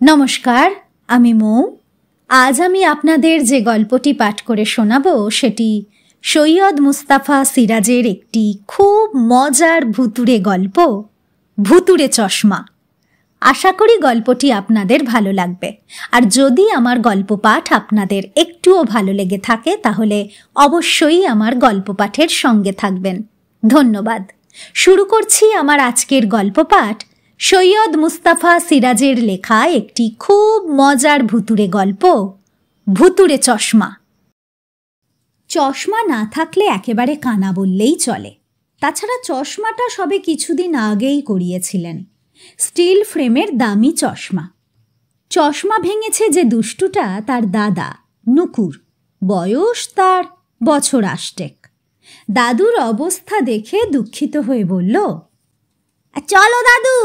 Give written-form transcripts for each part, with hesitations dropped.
নমস্কার, আমি মৌ। আজ আমি আপনাদের যে গল্পটি পাঠ করে শোনাবো সেটি সৈয়দ মুস্তাফা সিরাজের একটি খুব মজার ভুতুড়ে গল্প, ভুতুড়ে চশমা। আশা করি গল্পটি আপনাদের ভালো লাগবে। আর যদি আমার গল্প পাঠ আপনাদের একটুও ভালো লেগে থাকে তাহলে অবশ্যই আমার গল্প পাঠের সঙ্গে থাকবেন। ধন্যবাদ। শুরু করছি আমার আজকের গল্প পাঠ, সৈয়দ মুস্তাফা সিরাজের লেখা একটি খুব মজার ভুতুড়ে গল্প, ভুতুড়ে চশমা। চশমা না থাকলে একেবারে কানা বললেই চলে। তাছাড়া চশমাটা সবে কিছুদিন আগেই করিয়েছিলেন। স্টিল ফ্রেমের দামি চশমা। চশমা ভেঙেছে যে দুষ্টুটা তার দাদা নুকুর, বয়স তার বছর 8। দাদুর অবস্থা দেখে দুঃখিত হয়ে বলল, চলো দাদু,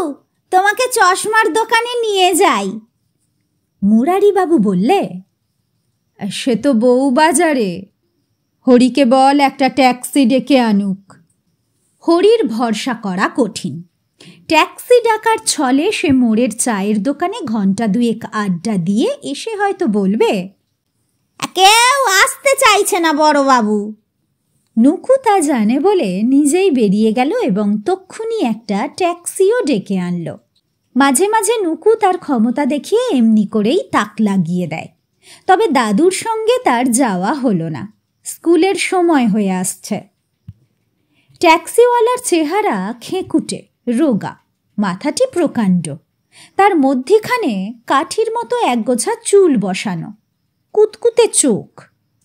তোমাকে চশমার দোকানে নিয়ে যাই। মুরারিবাবু বললে, সে তো বউবাজারে, হরিকে বল একটা ট্যাক্সি ডেকে আনুক। হরির ভরসা করা কঠিন। ট্যাক্সি ডাকার ছলে সে মোড়ের চায়ের দোকানে ঘন্টা 2 আড্ডা দিয়ে এসে হয়তো বলবে, কেউ আসতে চাইছে না বড়বাবু। নুকু তা জানে বলে নিজেই বেরিয়ে গেল এবং তক্ষুনি একটা ট্যাক্সিও ডেকে আনল। মাঝে মাঝে নুকু তার ক্ষমতা দেখিয়ে এমনি করেই তাক লাগিয়ে দেয়। তবে দাদুর সঙ্গে তার যাওয়া হলো না, স্কুলের সময় হয়ে আসছে। ট্যাক্সিওয়ালার চেহারা খেঁকুটে, রোগা, মাথাটি প্রকাণ্ড। তার মধ্যিখানে কাঠির মতো একগোছা চুল বসানো, কুতকুতে চোখ,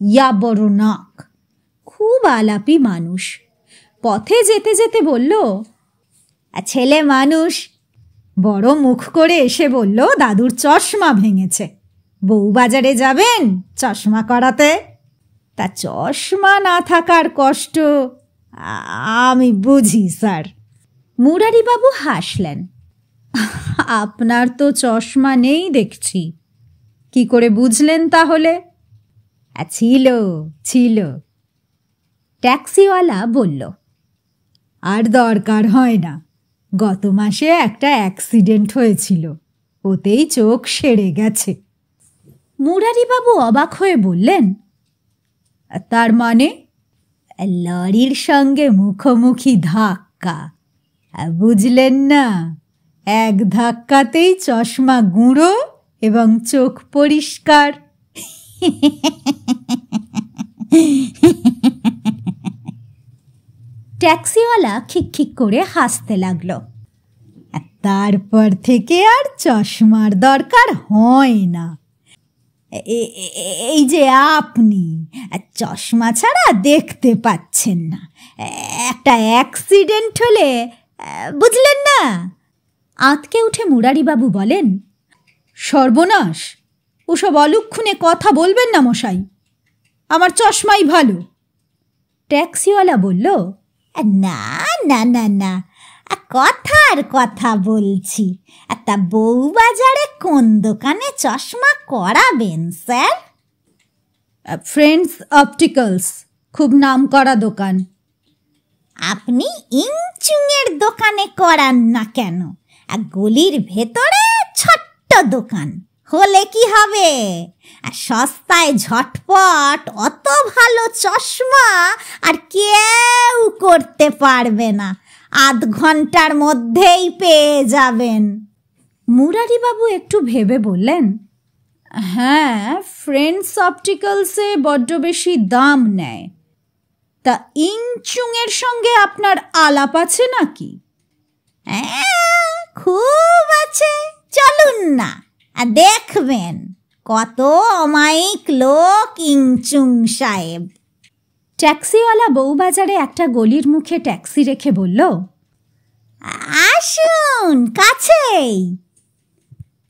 ইয়া বড় নাক। খুব আলাপি মানুষ। পথে যেতে যেতে বলল, ছেলে মানুষ। বড় মুখ করে এসে বলল, দাদুর চশমা ভেঙেছে, বউবাজারে যাবেন চশমা করাতে। তা চশমা না থাকার কষ্ট আমি বুঝি স্যার। মুরারিবাবু হাসলেন। আপনার তো চশমা নেই দেখছি, কি করে বুঝলেন তাহলে? ছিল ছিল। ট্যাক্সিওয়ালা বলল, আর দরকার হয় না, গত মাসে একটা অ্যাক্সিডেন্ট হয়েছিল, ওতেই চোখ সেরে গেছে। মুরারিবাবু অবাক হয়ে বললেন, তার মানে? লরির সঙ্গে মুখোমুখি ধাক্কা, বুঝলেন না? এক ধাক্কাতেই চশমা গুঁড়ো এবং চোখ পরিষ্কার। ট্যাক্সিওয়ালা খিকখিক করে হাসতে লাগল। তারপর থেকে আর চশমার দরকার হয় না। এই যে আপনি চশমা ছাড়া দেখতে পাচ্ছেন না, একটা অ্যাক্সিডেন্ট হলে বুঝলেন না? আঁতকে উঠে মুরারিবাবু বলেন, সর্বনাশ, ওসব অলক্ষণে কথা বলবেন না মশাই, আমার চশমাই ভালো। ট্যাক্সিওয়ালা বলল, না না না না, কথার কথা বলছি। তা বউবাজারে কোন দোকানে চশমা করাবেন স্যার? ফ্রেন্ডস অপটিক্যালস, খুব নাম করা দোকান। আপনি ইংচুংয়ের দোকানে করান না কেন? গলির ভেতরে ছোট্ট দোকান হলে কি হবে? সস্তায় ঝটপট অত ভালো চশমা আর কেউ করতে পারবে না, আধ ঘন্টার মধ্যেই পেয়ে যাবেন। মুরারিবাবু একটু ভেবে বললেন, হ্যাঁ, ফ্রেন্ডস অপটিক্যালসে বড্ড বেশি দাম নেয়। তা ইংচুংয়ের সঙ্গে আপনার আলাপ আছে নাকি? খুব আছে, চলুন না, দেখবেন কত অমায়িক লোক ইংচুং সাহেব। ট্যাক্সিওয়ালা বউবাজারে একটা গলির মুখে ট্যাক্সি রেখে বলল, আসুন কাছেই।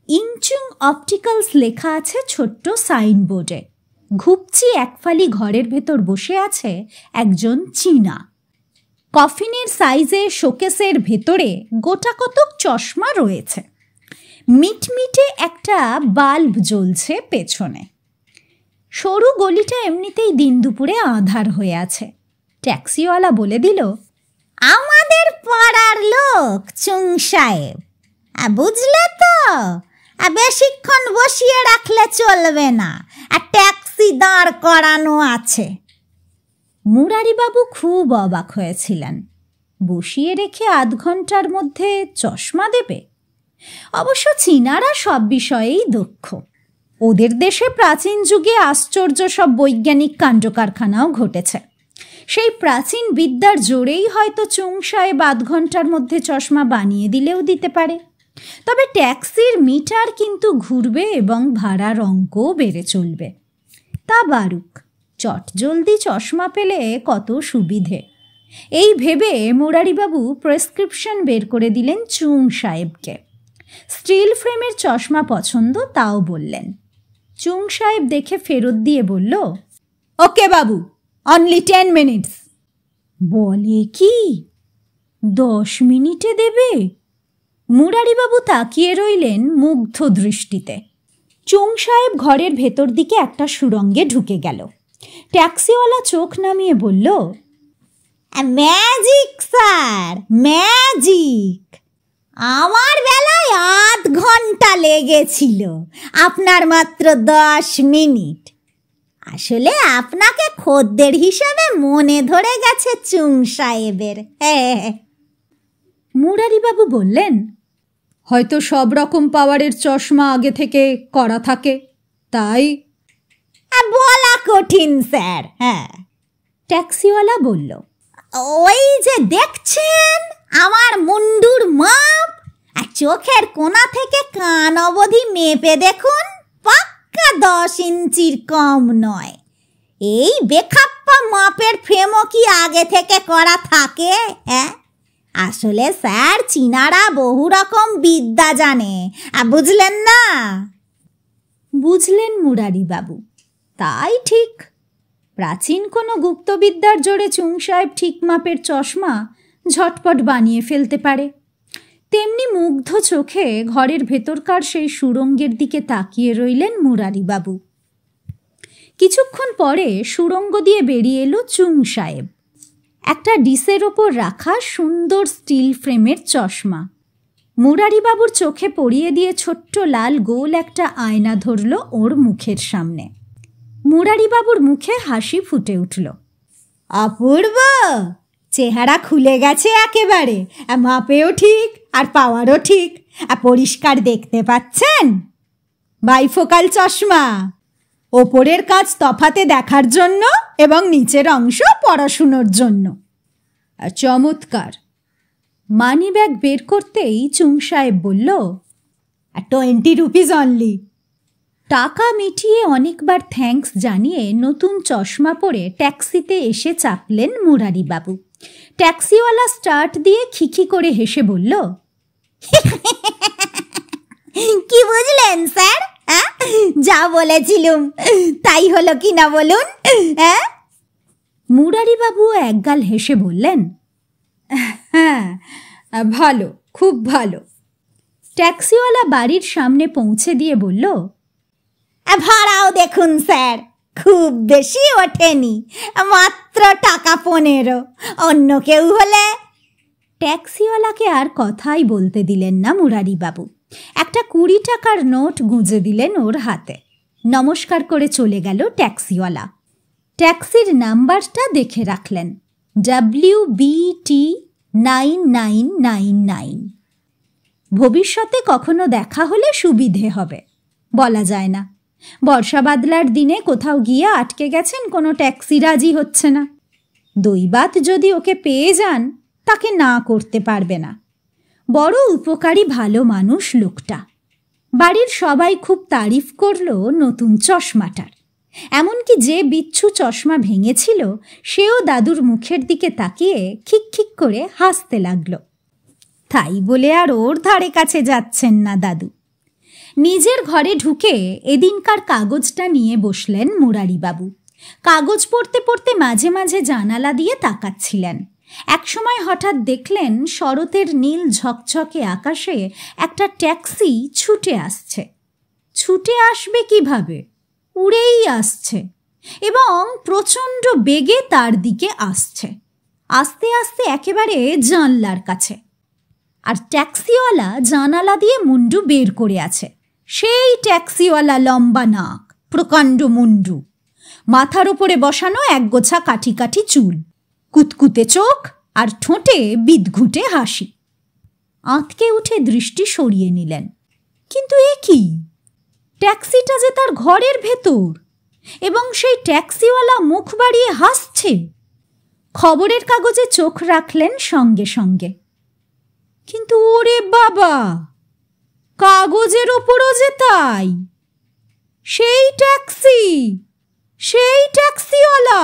ইংচুং অপটিক্যালস লেখা আছে ছোট্ট সাইনবোর্ডে। ঘুপচি একফালি ঘরের ভেতর বসে আছে একজন চীনা। কফিনের সাইজে শোকেসের ভেতরে গোটা কতক চশমা রয়েছে। মিটমিটে একটা বাল্ব জ্বলছে পেছনে। সরু গলিটা এমনিতেই দিন দুপুরে আঁধার হয়ে আছে। ট্যাক্সিওয়ালা বলে দিল, আমাদের পাড়ার লোক চুং সাহেব, বুঝলে তো? বেশিক্ষণ বসিয়ে রাখলে চলবে না, ট্যাক্সি দাঁড় করানো আছে। মুরারিবাবু খুব অবাক হয়েছিলেন। বসিয়ে রেখে আধ ঘন্টার মধ্যে চশমা দেবে? অবশ্য চীনারা সব বিষয়েই দক্ষ। ওদের দেশে প্রাচীন যুগে আশ্চর্য সব বৈজ্ঞানিক কাণ্ডকারখানাও ঘটেছে। সেই প্রাচীন বিদ্যার জোরেই হয়তো চুং সাহেব আধ ঘন্টার মধ্যে চশমা বানিয়ে দিলেও দিতে পারে। তবে ট্যাক্সির মিটার কিন্তু ঘুরবে এবং ভাড়ার অঙ্কও বেড়ে চলবে। তা বারুক, চটজলদি চশমা পেলে কত সুবিধে। এই ভেবে মুরারিবাবু প্রেসক্রিপশন বের করে দিলেন চুং সাহেবকে। স্টিল ফ্রেমের চশমা পছন্দ তাও বললেন। চুং সাহেব দেখে ফেরত দিয়ে বলল, ওকে বাবু, অনলি 10 মিনিটস। বলে কি 10 মিনিটে দেবে? মুরারিবাবু তাকিয়ে রইলেন মুগ্ধ দৃষ্টিতে। চুং সাহেব ঘরের ভেতর দিকে একটা সুড়ঙ্গে ঢুকে গেল। ট্যাক্সিওয়ালা চোখ নামিয়ে বলল, ম্যাজিক স্যার, ম্যাজিক। আমার বেলায় আধ ঘন্টা লেগেছিল, আপনার মাত্র 10 মিনিট। আসলে আপনাকে খদ্দের হিসাবে মনে ধরে গেছে চুং সাহেবের। মুরারিবাবু বললেন, হয়তো সব রকম পাওয়ারের চশমা আগে থেকে করা থাকে, তাই। বলা কঠিন স্যার। ট্যাক্সিওয়ালা বলল, ওই যে দেখছেন আমার মুন্ডুর মাপ, চোখের কোণা থেকে কান অবধি মেপে দেখুন, পাক্কা 10 ইঞ্চির কম নয়। এই বেখাপ্পা মাপের ফ্রেমও কি আগে থেকে করা থাকে? আসলে স্যার চীনারা বহু রকম বিদ্যা জানে, বুঝলেন না? বুঝলেন মুরারিবাবু, তাই ঠিক। প্রাচীন কোনো গুপ্তবিদ্যার জোরে চুং সাহেব ঠিক মাপের চশমা ঝটপট বানিয়ে ফেলতে পারে। তেমনি মুগ্ধ চোখে ঘরের ভেতরকার সেই সুড়ঙ্গের দিকে তাকিয়ে রইলেন মুরারিবাবু। কিছুক্ষণ পরে সুড়ঙ্গ দিয়ে বেরিয়ে এলো চুং সাহেব। একটা ডিসের ওপর রাখা সুন্দর স্টিল ফ্রেমের চশমা। মুরারিবাবুর চোখে পড়িয়ে দিয়ে ছোট্ট লাল গোল একটা আয়না ধরল ওর মুখের সামনে। মুরারিবাবুর মুখে হাসি ফুটে উঠল। অপূর্ব, চেহারা খুলে গেছে একেবারে, মাপেও ঠিক আর পাওয়ারও ঠিক। পরিষ্কার দেখতে পাচ্ছেন? বাইফোকাল চশমা, ওপরের কাজ তফাতে দেখার জন্য এবং নিচের অংশ পড়াশুনোর জন্য। চমৎকার। মানি ব্যাগ বের করতেই চুং সাহেব বলল, 20 রুপিস অনলি। টাকা মিটিয়ে অনেকবার থ্যাঙ্কস জানিয়ে নতুন চশমা পরে ট্যাক্সিতে এসে চাপলেন মুরারিবাবু। ট্যাক্সিওয়ালা স্টার্ট দিয়ে খিখি করে হেসে বলল, কি বুঝলেন স্যার? যা বলেছিলুম তাই হলো কি না বলুন? মুরারিবাবু একগাল হেসে বললেন, হ্যাঁ, ভালো, খুব ভালো। ট্যাক্সিওয়ালা বাড়ির সামনে পৌঁছে দিয়ে বলল, ভাড়াও দেখুন স্যার, খুব বেশি ওঠেনি, মাত্র টাকা 15। অন্য কেউ হলে। ট্যাক্সিওয়ালাকে আর কথাই বলতে দিলেন না মুরারিবাবু। একটা 20 টাকার নোট গুঁজে দিলেন ওর হাতে। নমস্কার করে চলে গেল ট্যাক্সিওয়ালা। ট্যাক্সির নাম্বারটা দেখে রাখলেন, WBT 9999। ভবিষ্যতে কখনো দেখা হলে সুবিধে হবে, বলা যায় না। বর্ষা বাদলার দিনে কোথাও গিয়ে আটকে গেছেন, কোনো ট্যাক্সি রাজি হচ্ছে না। দৈবাত যদি ওকে পেয়ে যান, তাকে না করতে পারবে না। বড় উপকারী ভালো মানুষ লোকটা। বাড়ির সবাই খুব তারিফ করল নতুন চশমাটার। এমনকি যে বিচ্ছু চশমা ভেঙেছিল সেও দাদুর মুখের দিকে তাকিয়ে খিক খিক করে হাসতে লাগল। তাই বলে আর ওর ধারে কাছে যাচ্ছেন না দাদু। নিজের ঘরে ঢুকে এদিনকার কাগজটা নিয়ে বসলেন মুরারিবাবু। কাগজ পড়তে পড়তে মাঝে মাঝে জানালা দিয়ে তাকাচ্ছিলেন। একসময় হঠাৎ দেখলেন শরতের নীল ঝকঝকে আকাশে একটা ট্যাক্সি ছুটে আসছে। ছুটে আসবে কিভাবে? উড়েই আসছে এবং প্রচণ্ড বেগে তার দিকে আসছে, আস্তে আস্তে একেবারে জানলার কাছে। আর ট্যাক্সিওয়ালা জানালা দিয়ে মুন্ডু বের করে আছে, সেই ট্যাক্সিওয়ালা, লম্বা নাক, প্রকাণ্ড মুন্ডু, মাথার ওপরে বসানো একগোছা কাঠি কাঠি চুল, কুতকুতে চোখ আর ঠোঁটে বিদঘুটে হাসি। আঁতকে উঠে দৃষ্টি সরিয়ে নিলেন। কিন্তু এ কি? ট্যাক্সিটা যে তার ঘরের ভেতর, এবং সেই ট্যাক্সিওয়ালা মুখ বাড়িয়ে হাসছে। খবরের কাগজে চোখ রাখলেন সঙ্গে সঙ্গে। কিন্তু ওরে বাবা, কাগজের ওপরও যে তাই! সেই ট্যাক্সি, সেই ট্যাক্সিওয়ালা!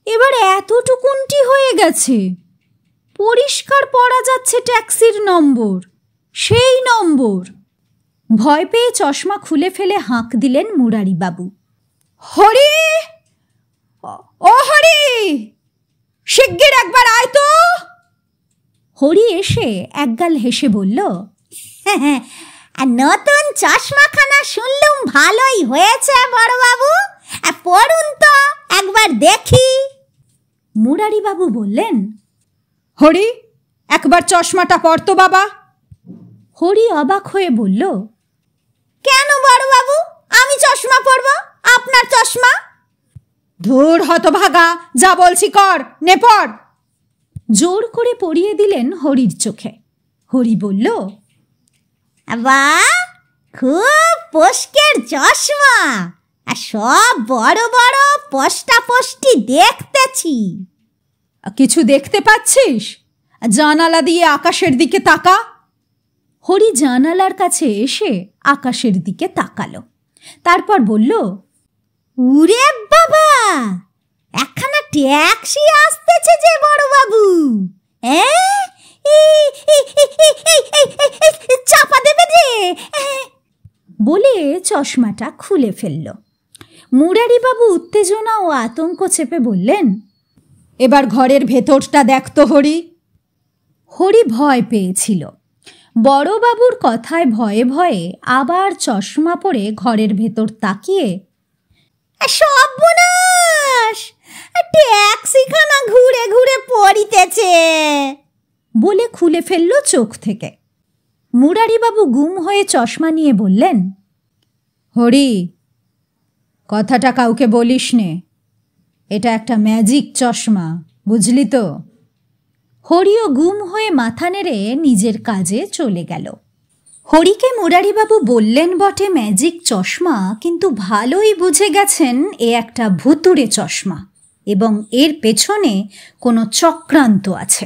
এবার এতটুকুনটি হয়ে গেছে, পরিষ্কার পড়া যাচ্ছে ট্যাক্সির নম্বর, সেই নম্বর। ভয় পেয়ে চশমা খুলে ফেলে হাঁক দিলেন মুরারিবাবু। হরি, ও হরি, শিগগির একবার আয় তো। হরি এসে একগাল হেসে বলল, নতুন চশমাখানা শুনলুম ভালোই হয়েছে বড়বাবু, পড়ুন তো একবার দেখি। মুরারিবাবু বললেন, হরি, একবার চশমাটা পড়তো বাবা। হরি অবাক হয়ে বলল, কেন বড়বাবু, আমি চশমা পরব? আপনার চশমা? ধুর হতভাগা, যা বলছি কর, নে পড়। জোর করে পরিয়ে দিলেন হরির চোখে। হরি বলল, বাহ, খুব পোস্টের চশমা, সব বড় বড় পোস্টা পোস্টি দেখতেছি। কিছু দেখতে পাচ্ছিস? জানালা দিয়ে আকাশের দিকে তাকা। হরি জানালার কাছে এসে আকাশের দিকে তাকালো, তারপর বলল, উরে বাবা, একখানা ট্যাক্সি আসতেছে যে বড়বাবু। চাপা দেবে যে, বলে চশমাটা খুলে ফেলল। মুরারিবাবু উত্তেজনা ও আতঙ্ক চেপে বললেন, এবার ঘরের ভেতরটা দেখতো হরি। হরি ভয় পেয়েছিল। বড়বাবুর কথায় ভয়ে ভয়ে আবার চশমা পরে ঘরের ভেতর তাকিয়ে, সর্বনাশ, ট্যাক্সিখানা ঘুরে ঘুরে পড়িতেছে বলে খুলে ফেলল চোখ থেকে। মুরারিবাবু গুম হয়ে চশমা নিয়ে বললেন, হরি, কথাটা কাউকে বলিস নে, এটা একটা ম্যাজিক চশমা, বুঝলি তো? হরিও গুম হয়ে মাথা নেড়ে নিজের কাজে চলে গেল। হরিকে মুরারিবাবু বললেন বটে ম্যাজিক চশমা, কিন্তু ভালোই বুঝে গেছেন এ একটা ভুতুড়ে চশমা এবং এর পেছনে কোনো চক্রান্ত আছে।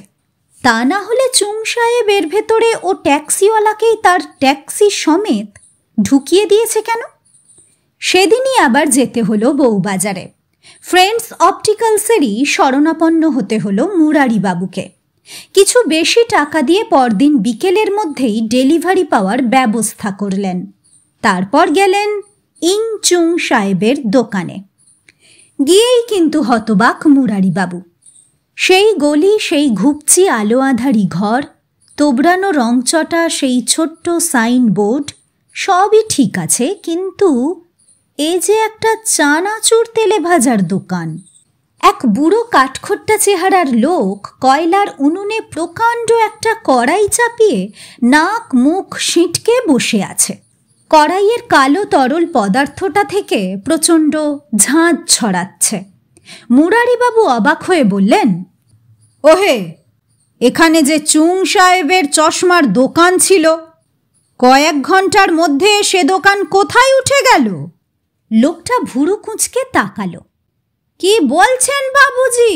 তা না হলে চুং সাহেব এর ভেতরে ও ট্যাক্সিওয়ালাকেই তার ট্যাক্সি সমেত ঢুকিয়ে দিয়েছে কেন? সেদিনই আবার যেতে হলো বউবাজারে। ফ্রেন্ডস অপটিক্যালসেরই শরণাপন্ন হতে হলো মুরারিবাবুকে। কিছু বেশি টাকা দিয়ে পরদিন বিকেলের মধ্যেই ডেলিভারি পাওয়ার ব্যবস্থা করলেন। তারপর গেলেন ইং চুং সাহেবের দোকানে। গিয়েই কিন্তু হতবাক মুরারিবাবু। সেই গলি, সেই ঘুপচি আলো আঁধারি ঘর, তোবড়ানো রংচটা সেই ছোট্ট সাইনবোর্ড, সবই ঠিক আছে, কিন্তু এ যে একটা চানাচুর তেলে ভাজার দোকান। এক বুড়ো কাঠখোট্টা চেহারার লোক কয়লার উনুনে প্রকাণ্ড একটা কড়াই চাপিয়ে নাক মুখ সিঁটকে বসে আছে। কড়াইয়ের কালো তরল পদার্থটা থেকে প্রচণ্ড ঝাঁঝ ছড়াচ্ছে। মুরারিবাবু অবাক হয়ে বললেন, ওহে, এখানে যে চুং সাহেবের চশমার দোকান ছিল, কয়েক ঘন্টার মধ্যে সে দোকান কোথায় উঠে গেল? লোকটা ভুরু কুঁচকে তাকালো। কি বলছেন বাবুজি?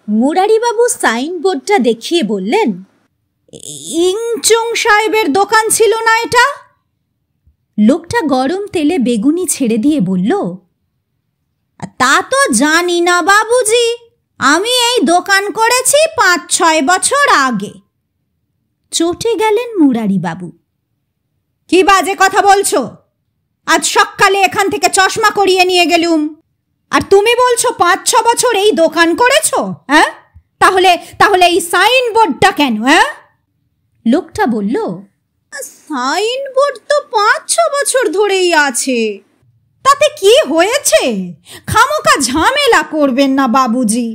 মুরারিবাবু সাইনবোর্ডটা দেখিয়ে বললেন, ইং চুং সাহেবের দোকান ছিল না এটা? লোকটা গরম তেলে বেগুনি ছেড়ে দিয়ে বলল, তা তো জানি না বাবুজি, আমি এই দোকান করেছি 5-6 বছর আগে। চটে গেলেন মুরারিবাবু। কি বাজে কথা বলছো? আজ সকালে এখান থেকে চশমা করিয়ে নিয়ে গেলুম, আর তুমি বলছো 5-6 বছর এই দোকান করেছো? হ্যাঁ, তাহলে এই সাইনবোর্ডটা কেন? হ্যাঁ? লোকটা বলল, সাইনবোর্ড তো 5-6 বছর ধরেই আছে, তাতে কি হয়েছে? খামোকা ঝামেলা করবেন না বাবুজি,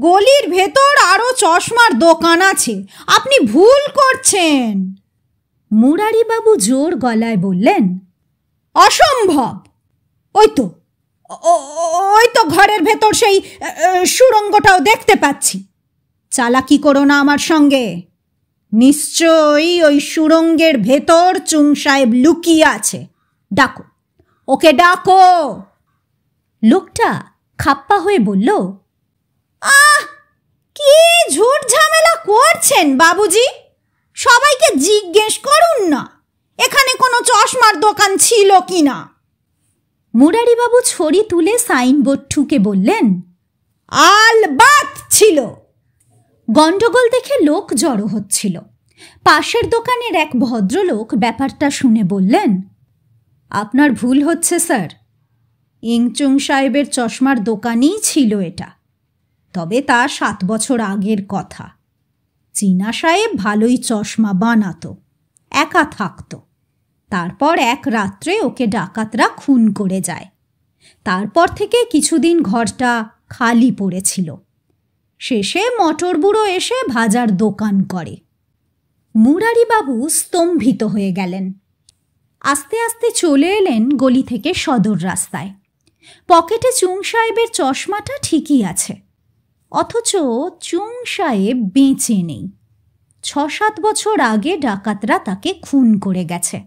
গলির ভেতর আরো চশমার দোকান আছে, আপনি ভুল করছেন। মুরারিবাবু জোর গলায় বললেন, অসম্ভব। ওই তো ঘরের ভেতর সেই সুড়ঙ্গটাও দেখতে পাচ্ছি। চালাকি করো না আমার সঙ্গে। নিশ্চয়ই ওই সুড়ঙ্গের ভেতর চুং সাহেব লুকিয়ে আছে। ডাকো, ওকে ডাকো। লোকটা খাপ্পা হয়ে বলল, আহ, কি ঝুট ঝামেলা করছেন বাবুজি? সবাইকে জিজ্ঞেস করুন না এখানে কোনো চশমার দোকান ছিল কিনা। মুরারিবাবু ছড়ি তুলে সাইনবোর্ড ঠুকে বললেন, আলবাত ছিল। গন্ডগোল দেখে লোক জড়ো হচ্ছিল। পাশের দোকানের এক ভদ্রলোক ব্যাপারটা শুনে বললেন, আপনার ভুল হচ্ছে স্যার। ইংচুং সাহেবের চশমার দোকানই ছিল এটা। তবে তা 7 বছর আগের কথা। চীনা সাহেব ভালোই চশমা বানাতো, একা থাকত। তারপর এক রাত্রে ওকে ডাকাতরা খুন করে যায়। তারপর থেকে কিছুদিন ঘরটা খালি পড়েছিল। শেষে মটর বুড়ো এসে ভাজার দোকান করে। মুরারিবাবু স্তম্ভিত হয়ে গেলেন। আস্তে আস্তে চলে এলেন গলি থেকে সদর রাস্তায়। পকেটে চুং সাহেবের চশমাটা ঠিকই আছে, অথচ চুং সাহেব বেঁচে নেই। 6-7 বছর আগে ডাকাতরা তাকে খুন করে গেছে।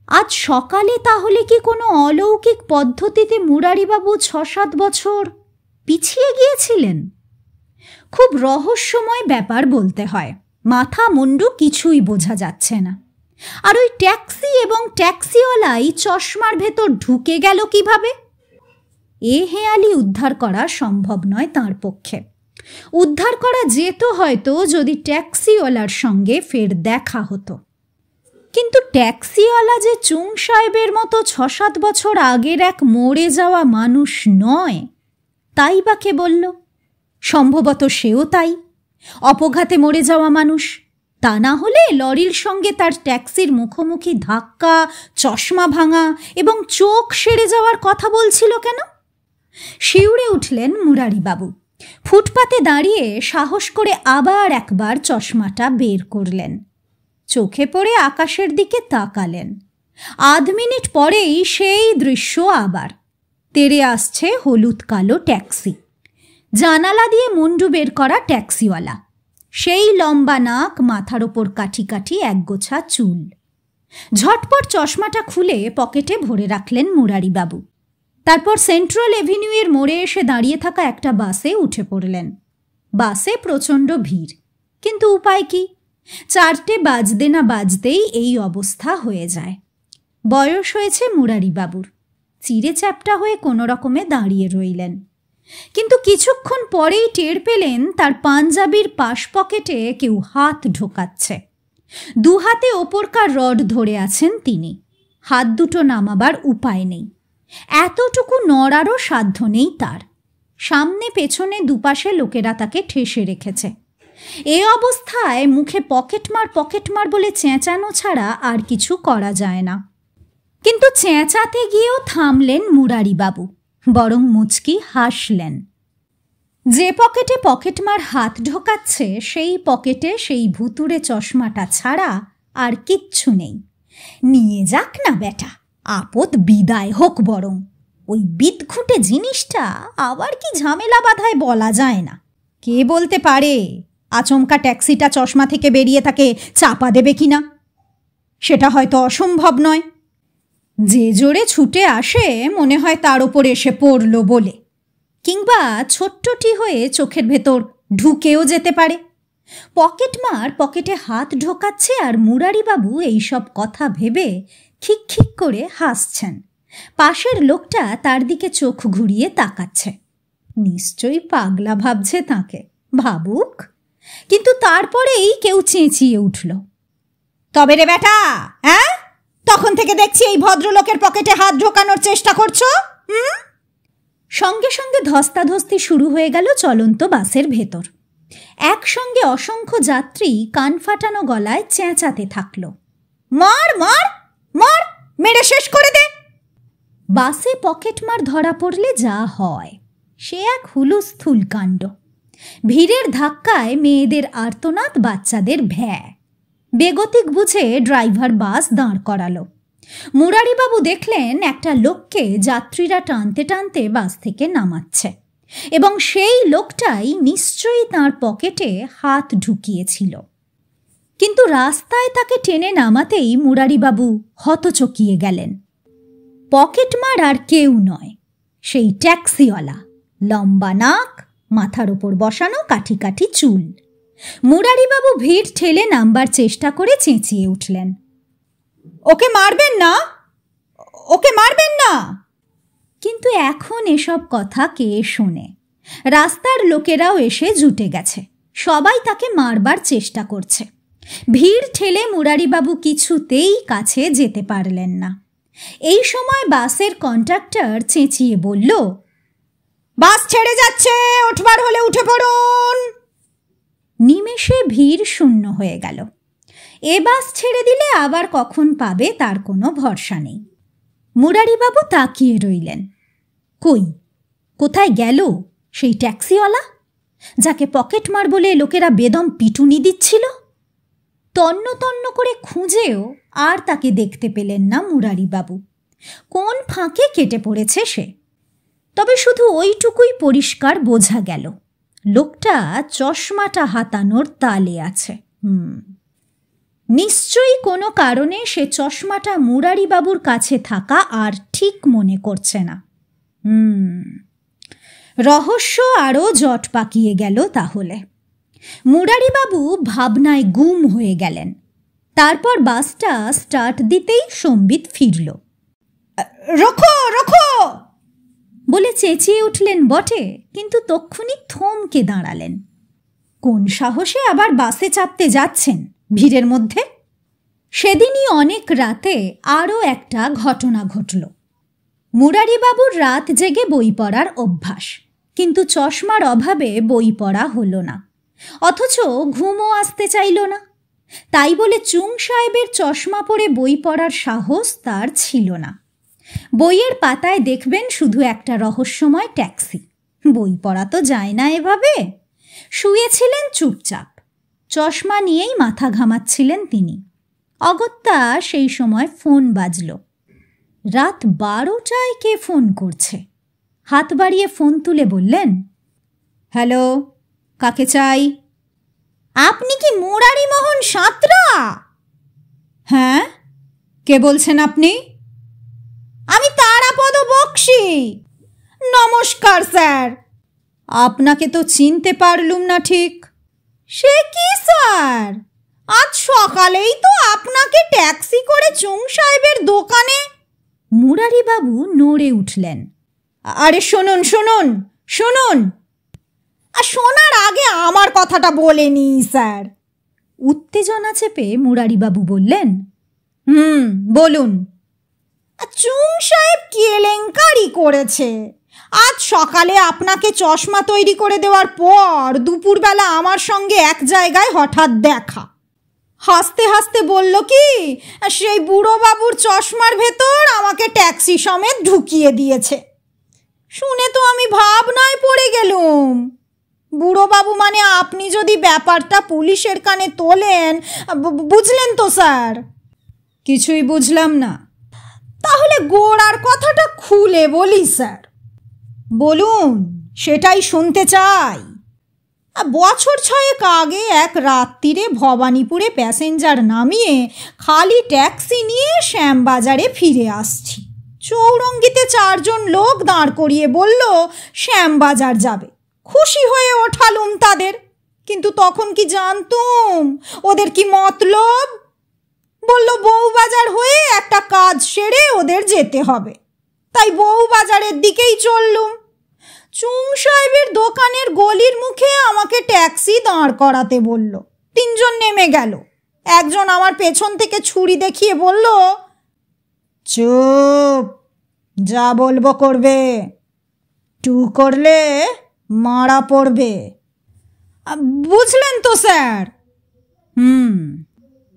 আজ সকালে তাহলে কি কোনো অলৌকিক পদ্ধতিতে মুরারিবাবু 6-7 বছর পিছিয়ে গিয়েছিলেন? খুব রহস্যময় ব্যাপার বলতে হয়। মাথা মুন্ডু কিছুই বোঝা যাচ্ছে না। আর ওই ট্যাক্সি এবং ট্যাক্সিওয়ালাই চশমার ভেতর ঢুকে গেল কিভাবে? এ হেয়ালি উদ্ধার করা সম্ভব নয় তাঁর পক্ষে। উদ্ধার করা যেত হয়তো যদি ট্যাক্সিওয়ালার সঙ্গে ফের দেখা হতো। কিন্তু ট্যাক্সিওয়ালা যে চুং সাহেবের মতো 6-7 বছর আগের এক মরে যাওয়া মানুষ নয়, তাই বা কে বলল? সম্ভবত সেও তাই, অপঘাতে মরে যাওয়া মানুষ। তা না হলে লরির সঙ্গে তার ট্যাক্সির মুখোমুখি ধাক্কা, চশমা ভাঙা এবং চোখ সেরে যাওয়ার কথা বলছিল কেন? শিউরে উঠলেন মুরারিবাবু। ফুটপাতে দাঁড়িয়ে সাহস করে আবার একবার চশমাটা বের করলেন। চোখে পড়ে আকাশের দিকে তাকালেন। 1/2 মিনিট পরেই সেই দৃশ্য আবার। তেড়ে আসছে হলুদ কালো ট্যাক্সি। জানালা দিয়ে মুন্ডু বের করা ট্যাক্সিওয়ালা। সেই লম্বা নাক, মাথার ওপর কাঠি কাঠি একগোছা চুল। ঝটপট চশমাটা খুলে পকেটে ভরে রাখলেন মুরারিবাবু। তারপর সেন্ট্রাল এভিনিউয়ের মোড়ে এসে দাঁড়িয়ে থাকা একটা বাসে উঠে পড়লেন। বাসে প্রচণ্ড ভিড়, কিন্তু উপায় কি? 4টে বাজতে না বাজতেই এই অবস্থা হয়ে যায়। বয়স হয়েছে মুরারিবাবুর। চিড়ে চ্যাপটা হয়ে কোনো রকমে দাঁড়িয়ে রইলেন। কিন্তু কিছুক্ষণ পরেই টের পেলেন তার পাঞ্জাবির পাশ পকেটে কেউ হাত ঢোকাচ্ছে। 2 হাতে ওপরকার রড ধরে আছেন তিনি। হাত দুটো নামাবার উপায় নেই। এতটুকু নড়ারও সাধ্য নেই তার। সামনে পেছনে দুপাশে লোকেরা তাকে ঠেসে রেখেছে। এ অবস্থায় মুখে পকেটমার বলে চেঁচানো ছাড়া আর কিছু করা যায় না। কিন্তু চেঁচাতে গিয়েও থামলেন মুরারিবাবু, বরং মুচকি হাসলেন। যে পকেটে পকেটমার হাত ঢোকাচ্ছে সেই পকেটে সেই ভুতুড়ে চশমাটা ছাড়া আর কিচ্ছু নেই। নিয়ে যাক না বেটা, আপদ বিদায় হোক বরং। ওই বিদঘুটে জিনিসটা আবার কি ঝামেলা বাধায় বলা যায় না। কে বলতে পারে আচমকা ট্যাক্সিটা চশমা থেকে বেরিয়ে তাকে চাপা দেবে কিনা? সেটা হয়তো অসম্ভব নয়। যে জোরে ছুটে আসে মনে হয় তার ওপর এসে পড়ল বলে, কিংবা ছোট্টটি হয়ে চোখের ভেতর ঢুকেও যেতে পারে। পকেটমার পকেটে হাত ঢোকাচ্ছে আর মুরারিবাবু এইসব কথা ভেবে খিকখিক করে হাসছেন। পাশের লোকটা তার দিকে চোখ ঘুরিয়ে তাকাচ্ছে। নিশ্চয়ই পাগলা ভাবছে তাকে। ভাবুক। কিন্তু তারপরেই কেউ চেঁচিয়ে উঠল, তবে রে বেটা, হ্যাঁ, তখন থেকে দেখছি এই ভদ্রলোকের পকেটে হাত ঢোকানোর চেষ্টা করছো। সঙ্গে সঙ্গে ধস্তাধস্তি শুরু হয়ে গেল চলন্ত বাসের ভেতর। একসঙ্গে অসংখ্য যাত্রী কান ফাটানো গলায় চেঁচাতে থাকল, মার মার মার, মেরে শেষ করে দে। বাসে পকেটমার ধরা পড়লে যা হয় সে এক হুলুস্থুল কাণ্ড। ভিড়ের ধাক্কায় মেয়েদের আর্তনাদ, বাচ্চাদের ভ্যা। বেগতিক বুঝে ড্রাইভার বাস দাঁড় করালো। মুরারিবাবু দেখলেন একটা লোককে যাত্রীরা টানতে টানতে বাস থেকে নামাচ্ছে এবং সেই লোকটাই নিশ্চয়ই তাঁর পকেটে হাত ঢুকিয়েছিল। কিন্তু রাস্তায় তাকে টেনে নামাতেই মুরারিবাবু হতচকিয়ে গেলেন। পকেটমার আর কেউ নয়, সেই ট্যাক্সিওয়ালা, লম্বা নাক, মাথার ওপর বসানো কাঠি কাঠি চুল। মুরারিবাবু ভিড় ঠেলে নামবার চেষ্টা করে চেঁচিয়ে উঠলেন, ওকে মারবেন না, ওকে মারবেন না। কিন্তু এখন এসব কথা কে শোনে? রাস্তার লোকেরাও এসে জুটে গেছে, সবাই তাকে মারবার চেষ্টা করছে। ভিড় ঠেলে মুরারিবাবু কিছুতেই কাছে যেতে পারলেন না। এই সময় বাসের কন্ডাক্টর চেঁচিয়ে বলল, বাস ছেড়ে যাচ্ছে, ওঠবার হলে উঠে পড়ুন। নিমেষে ভিড় শূন্য হয়ে গেল। এ বাস ছেড়ে দিলে আবার কখন পাবে তার কোনো ভরসা নেই। মুরারিবাবু তাকিয়ে রইলেন। কোথায় গেল সেই ট্যাক্সিওয়ালা, যাকে পকেটমার বলে লোকেরা বেদম পিটুনি দিচ্ছিল? তন্ন তন্ন করে খুঁজেও আর তাকে দেখতে পেলেন না মুরারিবাবু। কোন ফাঁকে কেটে পড়েছে সে। তবে শুধু ওইটুকুই পরিষ্কার বোঝা গেল, লোকটা চশমাটা হাতানোর তালে আছে। নিশ্চয়ই কোনো কারণে সে চশমাটা মুরারিবাবুর কাছে থাকা আর ঠিক মনে করছে না। রহস্য আরও জট পাকিয়ে গেল তাহলে। মুরারিবাবু ভাবনায় গুম হয়ে গেলেন। তারপর বাসটা স্টার্ট দিতেই সম্বিত ফিরল। রোখো রোখো বলে চেঁচিয়ে উঠলেন বটে, কিন্তু তক্ষুনি থমকে দাঁড়ালেন। কোন সাহসে আবার বাসে চাপতে যাচ্ছেন ভিড়ের মধ্যে? সেদিনই অনেক রাতে আরও একটা ঘটনা ঘটল। মুরারিবাবুর রাত জেগে বই পড়ার অভ্যাস, কিন্তু চশমার অভাবে বই পড়া হলো না, অথচ ঘুমও আসতে চাইল না। তাই বলে চুং সাহেবের চশমা পরে বই পড়ার সাহস তার ছিল না। বইয়ের পাতায় দেখবেন শুধু একটা রহস্যময় ট্যাক্সি। বই পড়া তো যায় না এভাবে। শুয়েছিলেন চুপচাপ, চশমা নিয়েই মাথা ঘামাচ্ছিলেন তিনি। অগত্যা সেই সময় ফোন বাজল। রাত 12টায় কে ফোন করছে? হাত বাড়িয়ে ফোন তুলে বললেন, হ্যালো, কাকে চাই? আপনি কি মুরারিমোহন সাঁতরা? হ্যাঁ, কে বলছেন আপনি? আমি তারাপদ বক্সি। নমস্কার স্যার, আপনাকে তো চিনতে পারলুম না ঠিক। সে কি স্যার, আজ সকালেই তো আপনাকে ট্যাক্সি করে চুং সাহেবের দোকানে। মুরারিবাবু নড়ে উঠলেন। আরে শুনুন শুনুন শুনুন। আর শোনার আগে আমার কথাটা বলেনি স্যার। উত্তেজনা চেপে মুরারিবাবু বললেন, বলুন। চুং সাহেব কেলেঙ্কারি করেছে। আজ সকালে আপনাকে চশমা তৈরি করে দেওয়ার পর দুপুরবেলা আমার সঙ্গে এক জায়গায় হঠাৎ দেখা। হাসতে হাসতে বলল কি সেই বুড়োবাবুর চশমার ভেতর আমাকে ট্যাক্সি সমেত ঢুকিয়ে দিয়েছে। শুনে তো আমি ভাবনায় পড়ে গেলুম। বুড়োবাবু মানে আপনি যদি ব্যাপারটা পুলিশের কানে তোলেন, বুঝলেন তো স্যার? কিছুই বুঝলাম না। তাহলে গোড়ার কথাটা খুলে বলি স্যার। বলুন, সেটাই শুনতে চাই। বছর 6 আগে এক রাত্রিরে ভবানীপুরে প্যাসেঞ্জার নামিয়ে খালি ট্যাক্সি নিয়ে শ্যামবাজারে ফিরে আসছি। চৌরঙ্গিতে 4 জন লোক দাঁড় করিয়ে বলল শ্যামবাজার যাবে। খুশি হয়ে ওঠালুম তাদের, কিন্তু তখন কি জানতুম ওদের কি মতলব। বলল বউবাজার হয়ে একটা কাজ সেরে ওদের যেতে হবে। তাই বউবাজারের দিকেই চললুম। চুং সাহেবের দোকানের গলির মুখে আমাকে ট্যাক্সি দাঁড় করাতে বলল। 3 জন নেমে গেল। একজন আমার পেছন থেকে ছুরি দেখিয়ে বলল, চুপ, যা বলবো করবে, টু করলে মারা পড়বে। বুঝলেন তো স্যার?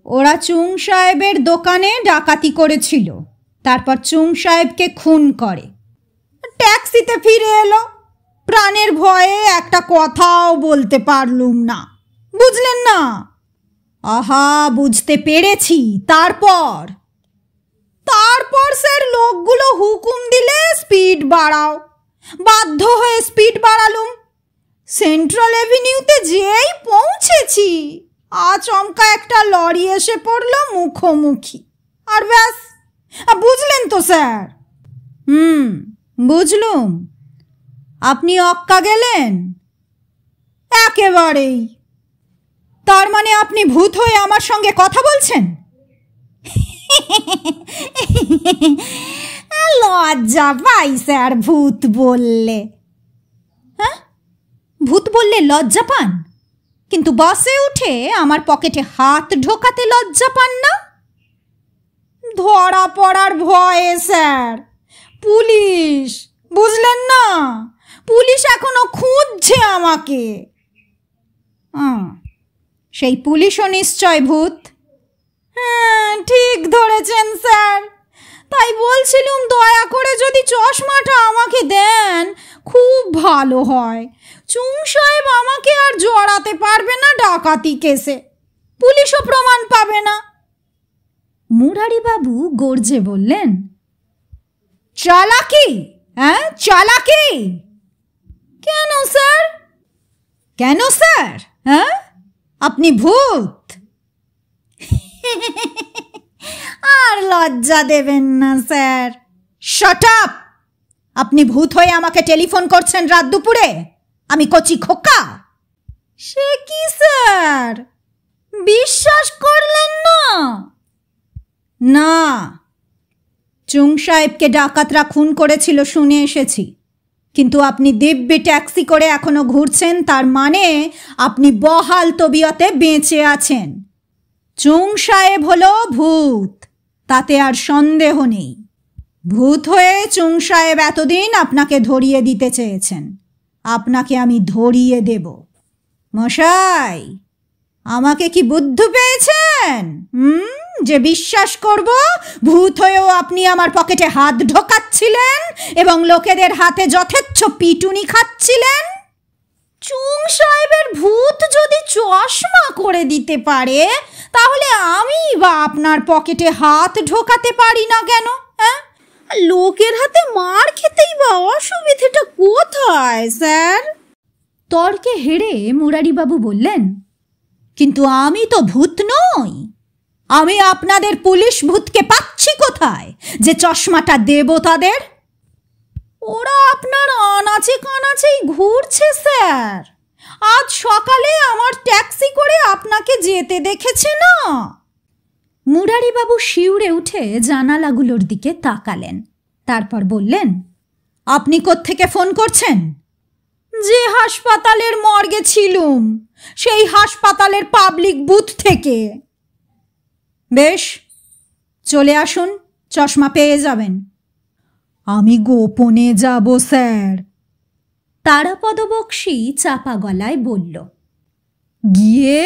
ওরা চুং সাহেবের দোকানে ডাকাতি করেছিল, তারপর চুং সাহেবকে খুন করে। ট্যাক্সিতে ফিরে এলো। প্রাণের ভয়ে একটা কথাও বলতে পারলুম না, বুঝলেন না? আহা, বুঝতে পেরেছি। তারপর স্যার লোকগুলো হুকুম দিলে স্পিড বাড়াও, বাধ্য হয়ে স্পিড বাড়ালুম। সেন্ট্রাল এভিনিউতে যেই পৌঁছেছি আচমকা একটা লরি এসে পড়ল মুখোমুখি, আর ব্যাস। বুঝলেন তো স্যার? বুঝলুম। আপনি অক্কা গেলেন একেবারেই। তার মানে আপনি ভূত হয়ে আমার সঙ্গে কথা বলছেন? লজ্জা পাই স্যার ভূত বললে। হ্যাঁ, ভূত বললে লজ্জা পান, কিন্তু বাসে উঠে আমার পকেটে হাত ঢোকাতে লজ্জা পান না? ধরা পড়ার ভয়ে স্যার। পুলিশ, বুঝলেন না? পুলিশ এখনো খুঁজছে আমাকে। সেই পুলিশও নিশ্চয় ভূত। হ্যাঁ, ঠিক ধরেছেন স্যার। তাই বলছিলুম দয়া করে যদি চশমাটা আমাকে দেন খুব ভালো হয়। চুং সাহেব আমাকে আর জড়াতে পারবে না ডাকাতি কেসে, পুলিশও প্রমাণ পাবে না। মুরারিবাবু গর্জে বললেন, চালাকি? হ্যাঁ, চালাকি? কেন স্যার? কেন স্যার? হ্যাঁ, আপনি ভূত। আর লজ্জা দেবেন না স্যার। Shut up! আপনি ভূত হয়ে আমাকে টেলিফোন করছেন রাত দুপুরে? আমি কচি খোকা? সে কি স্যার, বিশ্বাস করলেন না? না, চুং সাহেবকে ডাকাতরা খুন করেছিল শুনে এসেছি, কিন্তু আপনি দিব্যি ট্যাক্সি করে এখনো ঘুরছেন, তার মানে আপনি বহাল তবিয়তে বেঁচে আছেন। চুং সাহেব হলো ভূত, তাতে আর সন্দেহ নেই। ভূত হয়ে চুং সাহেব এতদিন আপনাকে ধরিয়ে দিতে চেয়েছেন, আপনাকে আমি ধরিয়ে দেব। মশাই, আমাকে কি বুদ্ধি পেয়েছেন? যে বিশ্বাস করব ভূত হয়েও আপনি আমার পকেটে হাত ঢোকাচ্ছিলেন এবং লোকেদের হাতে যথেচ্ছ পিটুনি খাচ্ছিলেন? চুং সাহেবের ভূত যদি চশমা করে দিতে পারে, তাহলে আমি বা আপনার পকেটে হাত ঢোকাতে পারি না কেন? হ্যাঁ, লোকের হাতে মার খেতেই বা অসুবিধেটা কোথায় স্যার? তর্কে হেরে মুরারিবাবু বললেন, কিন্তু আমি তো ভূত নই। আমি আপনাদের পুলিশ ভূতকে পাচ্ছি কোথায় যে চশমাটা দেব তাদের? ওরা আপনার আনাচে কানাচেই ঘুরছে স্যার। আজ সকালে আমার ট্যাক্সি করে আপনাকে যেতে দেখেছে না? মুরারিবাবু শিউরে উঠে জানালাগুলোর দিকে তাকালেন, তারপর বললেন, আপনি কোত্থেকে ফোন করছেন? যে হাসপাতালের মর্গে ছিলুম, সেই হাসপাতালের পাবলিক বুথ থেকে। বেশ, চলে আসুন, চশমা পেয়ে যাবেন। আমি গোপনে যাব স্যার, তারাপদ বক্সী চাপা গলায় বলল। গিয়ে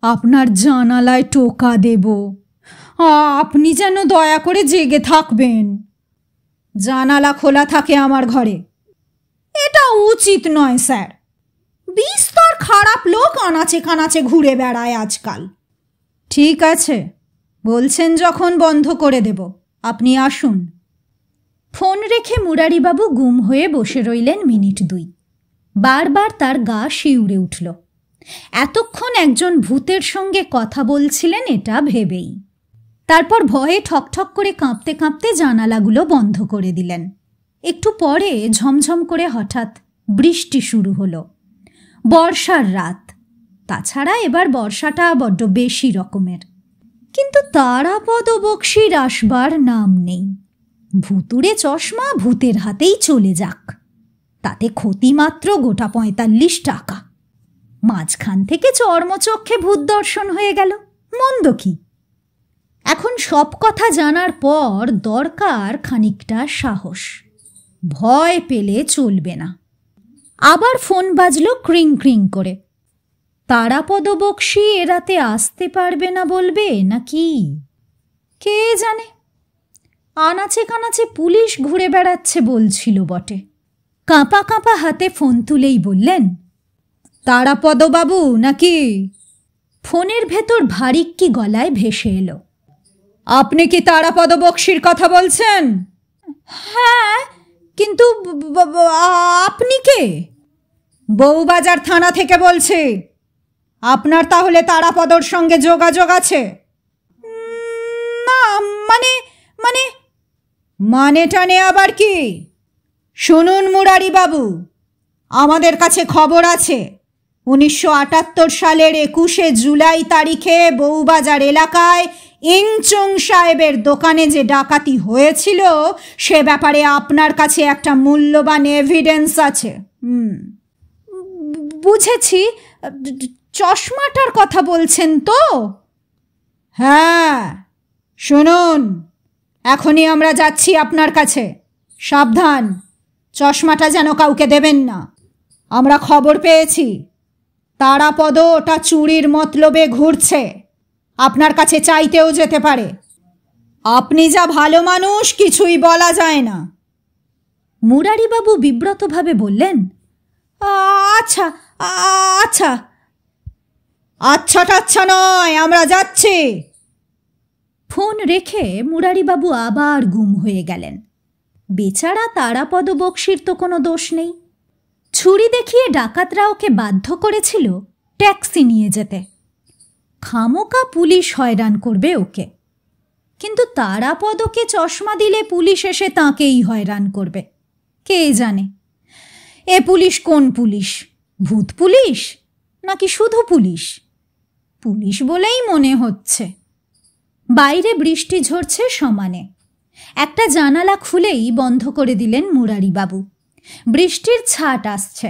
আপনার জানালায় টোকা দেব। আপনি যেন দয়া করে জেগে থাকবেন। জানালা খোলা থাকে আমার ঘরে। এটা উচিত নয় স্যার। বিস্তর খারাপ লোক আনাচে কানাচে ঘুরে বেড়ায় আজকাল। ঠিক আছে, বলছেন যখন বন্ধ করে দেব, আপনি আসুন। ফোন রেখে মুরারিবাবু গুম হয়ে বসে রইলেন মিনিট দুই। বারবার তার গা শিউরে উঠল। এতক্ষণ একজন ভূতের সঙ্গে কথা বলছিলেন এটা ভেবেই। তারপর ভয়ে ঠকঠক করে কাঁপতে কাঁপতে জানালাগুলো বন্ধ করে দিলেন। একটু পরে ঝমঝম করে হঠাৎ বৃষ্টি শুরু হলো। বর্ষার রাত, তাছাড়া এবার বর্ষাটা বড্ড বেশি রকমের। কিন্তু তারাপদ বক্সীর আসবার নাম নেই। ভুতুড়ে চশমা ভূতের হাতেই চলে যাক, তাতে ক্ষতি মাত্র গোটা ৪৫ টাকা। মাঝখান থেকে চর্মচক্ষে ভূত দর্শন হয়ে গেল, মন্দ কি? এখন সব কথা জানার পর দরকার খানিকটা সাহস। ভয় পেলে চলবে না। আবার ফোন বাজলো ক্রিং ক্রিং করে। তারাপদ বক্সী এরাতে আসতে পারবে না বলবে নাকি কে জানে। আনাচে কানাচে পুলিশ ঘুরে বেড়াচ্ছে বলছিল বটে। কাঁপা কাঁপা হাতে ফোন তুলেই বললেন, তারাপদবাবু নাকি? ফোনের ভেতর ভারিক্কি গলায় ভেসে এলো, আপনি কি তারাপদ বক্সির কথা বলছেন? হ্যাঁ, কিন্তু আপনি কে? বউবাজার থানা থেকে বলছি। আপনার তাহলে তারাপদর সঙ্গে যোগাযোগ আছে? না, মানে টানে আবার কি? শুনুন মুরারি বাবু, আমাদের কাছে খবর আছে 1978 সালের 21শে জুলাই তারিখে বউবাজার এলাকায় ইংচুং সাহেবের দোকানে যে ডাকাতি হয়েছিল সে ব্যাপারে আপনার কাছে একটা মূল্যবান এভিডেন্স আছে। বুঝেছি, চশমাটার কথা বলছেন তো? হ্যাঁ, শুনুন, এখনই আমরা যাচ্ছি আপনার কাছে। সাবধান, চশমাটা যেন কাউকে দেবেন না। আমরা খবর পেয়েছি তারাপদ ওটা চুরির মতলবে ঘুরছে, আপনার কাছে চাইতেও যেতে পারে। আপনি যা ভালো মানুষ, কিছুই বলা যায় না। মুরারিবাবু বিব্রতভাবে বললেন, আচ্ছা আচ্ছা। আচ্ছা নয়, আমরা যাচ্ছি। ফোন রেখে মুরারিবাবু আবার গুম হয়ে গেলেন। বেচারা তারাপদ বক্সির তো কোনো দোষ নেই। ছুরি দেখিয়ে ডাকাতরা ওকে বাধ্য করেছিল ট্যাক্সি নিয়ে যেতে। খামোকা পুলিশ হয়রান করবে ওকে, কিন্তু তারাপদকে চশমা দিলে পুলিশ এসে তাঁকেই হয়রান করবে। কে জানে এ পুলিশ কোন পুলিশ? ভূত পুলিশ নাকি শুধু পুলিশ? পুলিশ বলেই মনে হচ্ছে। বাইরে বৃষ্টি ঝরছে সমানে। একটা জানালা খুলেই বন্ধ করে দিলেন মুরারিবাবু। বৃষ্টির ছাট আসছে।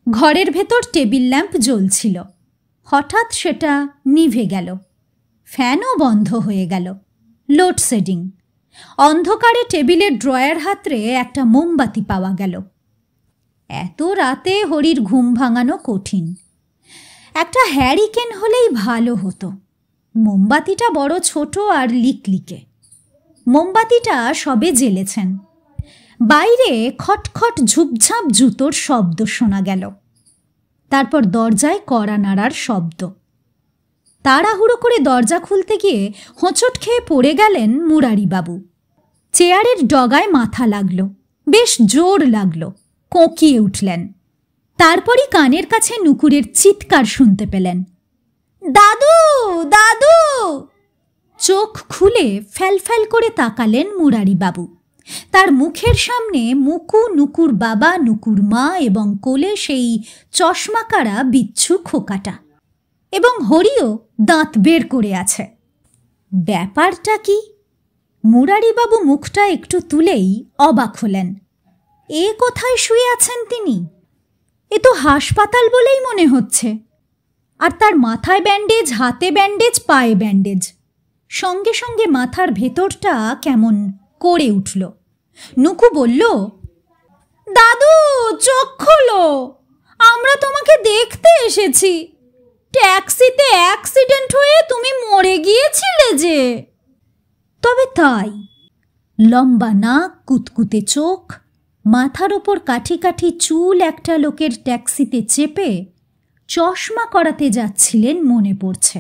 ঘরের ভেতর টেবিল ল্যাম্প জ্বলছিল, হঠাৎ সেটা নিভে গেল। ফ্যানও বন্ধ হয়ে গেল। লোডশেডিং। অন্ধকারে টেবিলের ড্রয়ার হাতড়ে একটা মোমবাতি পাওয়া গেল। এত রাতে হরির ঘুম ভাঙানো কঠিন। একটা হ্যারিকেন হলেই ভালো হতো। মোমবাতিটা বড় ছোট আর লিকলিকে। মোমবাতিটা সবে জ্বেলেছেন। বাইরে খটখট ঝুপঝাপ জুতোর শব্দ শোনা গেল। তারপর দরজায় কড়া নাড়ার শব্দ। তাড়াহুড়ো করে দরজা খুলতে গিয়ে হোঁচট খেয়ে পড়ে গেলেন মুরারিবাবু। চেয়ারের ডগায় মাথা লাগলো, বেশ জোর লাগলো। কোঁকিয়ে উঠলেন। তারপরই কানের কাছে নুকুরের চিৎকার শুনতে পেলেন, দাদু দাদু। চোখ খুলে ফ্যালফ্যাল করে তাকালেন মুরারিবাবু। তার মুখের সামনে মুকু, নুকুর বাবা, নুকুর মা এবং কোলে সেই চশমাকারা বিচ্ছু খোকাটা, এবং হরিও দাঁত বের করে আছে। ব্যাপারটা কি? মুরারিবাবু মুখটা একটু তুলেই অবাক হলেন। এ কোথায় শুয়ে আছেন তিনি? এ তো হাসপাতাল বলেই মনে হচ্ছে। আর তার মাথায় ব্যান্ডেজ, হাতে ব্যান্ডেজ, পায়ে ব্যান্ডেজ। সঙ্গে সঙ্গে মাথার ভেতরটা কেমন করে উঠল। নুকু বলল, দাদু চোখ খোলো, আমরা তোমাকে দেখতে এসেছি। ট্যাক্সিতে অ্যাক্সিডেন্ট হয়ে তুমি মরে গিয়েছিলে যে। তবে তাই। লম্বা নাক, কুতকুতে চোখ, মাথার ওপর কাঠি কাঠি চুল একটা লোকের ট্যাক্সিতে চেপে চশমা করাতে যাচ্ছিলেন মনে পড়ছে।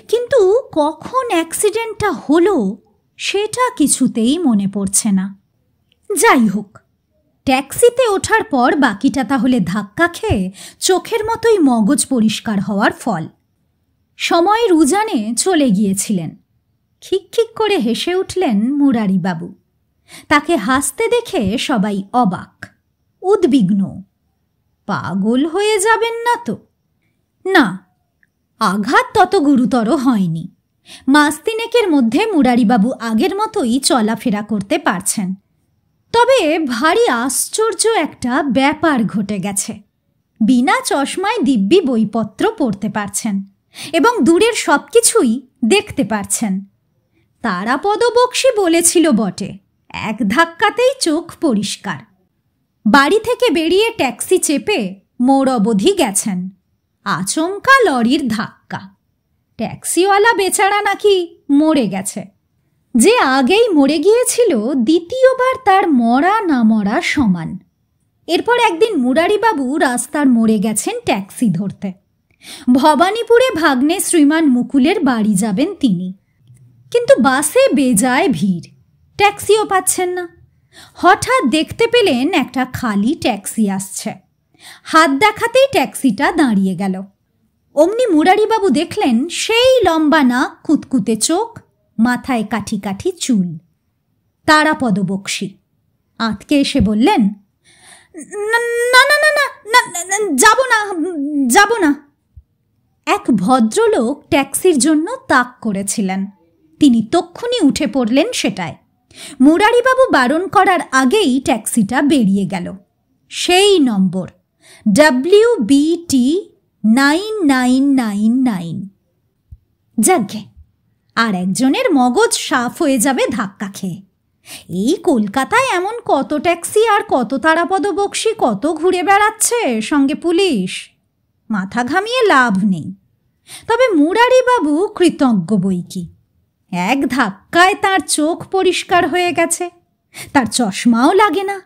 কিন্তু কখন অ্যাক্সিডেন্টটা হলো সেটা কিছুতেই মনে পড়ছে না। যাই হোক, ট্যাক্সিতে ওঠার পর বাকিটা তাহলে ধাক্কা খেয়ে চোখের মতোই মগজ পরিষ্কার হওয়ার ফল। সময়ের উজানে চলে গিয়েছিলেন। খিকখিক করে হেসে উঠলেন মুরারিবাবু। তাকে হাসতে দেখে সবাই অবাক, উদ্বিগ্ন। পাগল হয়ে যাবেন না তো? না, আঘাত তত গুরুতর হয়নি। মাস তিনেকের মধ্যে মুরারিবাবু আগের মতোই চলাফেরা করতে পারছেন। তবে ভারী আশ্চর্য একটা ব্যাপার ঘটে গেছে। বিনা চশমায় দিব্যি বইপত্র পড়তে পারছেন এবং দূরের সব কিছুই দেখতে পারছেন। তারাপদ বক্সি বলেছিল বটে, এক ধাক্কাতেই চোখ পরিষ্কার। বাড়ি থেকে বেরিয়ে ট্যাক্সি চেপে মোড় অবধি গেছেন। আচমকা লরির ধাক্কা। ট্যাক্সিওয়ালা বেচারা নাকি মরে গেছে। যে আগেই মরে গিয়েছিল, দ্বিতীয়বার তার মরা না মরা সমান। এরপর একদিন মুরারিবাবু রাস্তার মোড়ে গেছেন ট্যাক্সি ধরতে। ভবানীপুরে ভাগ্নে শ্রীমান মুকুলের বাড়ি যাবেন তিনি। কিন্তু বাসে বেজায় ভিড়, ট্যাক্সিও পাচ্ছেন না। হঠাৎ দেখতে পেলেন একটা খালি ট্যাক্সি আসছে। হাত দেখাতেই ট্যাক্সিটা দাঁড়িয়ে গেল। অমনি মুরারিবাবু দেখলেন সেই লম্বা নাক, কুতকুতে চোখ, মাথায় কাঠি কাঠি চুল, তারাপদ বক্সী। আঁতকে এসে বললেন, না না না না না, যাব না, যাব না। এক ভদ্রলোক ট্যাক্সির জন্য তাক করেছিলেন, তিনি তক্ষুনি উঠে পড়লেন সেটায়। মুরারিবাবু বারণ করার আগেই ট্যাক্সিটা বেরিয়ে গেল। সেই নম্বর WBT 9999। যাজ্ঞে, আর একজনের মগজ সাফ হয়ে যাবে ধাক্কা খেয়ে। এই কলকাতায় এমন কত ট্যাক্সি আর কত তারাপদ বক্সী, কত ঘুরে বেড়াচ্ছে, সঙ্গে পুলিশ। মাথা ঘামিয়ে লাভ নেই। তবে মুরারিবাবু কৃতজ্ঞ বইকি। এক ধাক্কায় তার চোখ পরিষ্কার হয়ে গেছে, তার চশমাও লাগে না।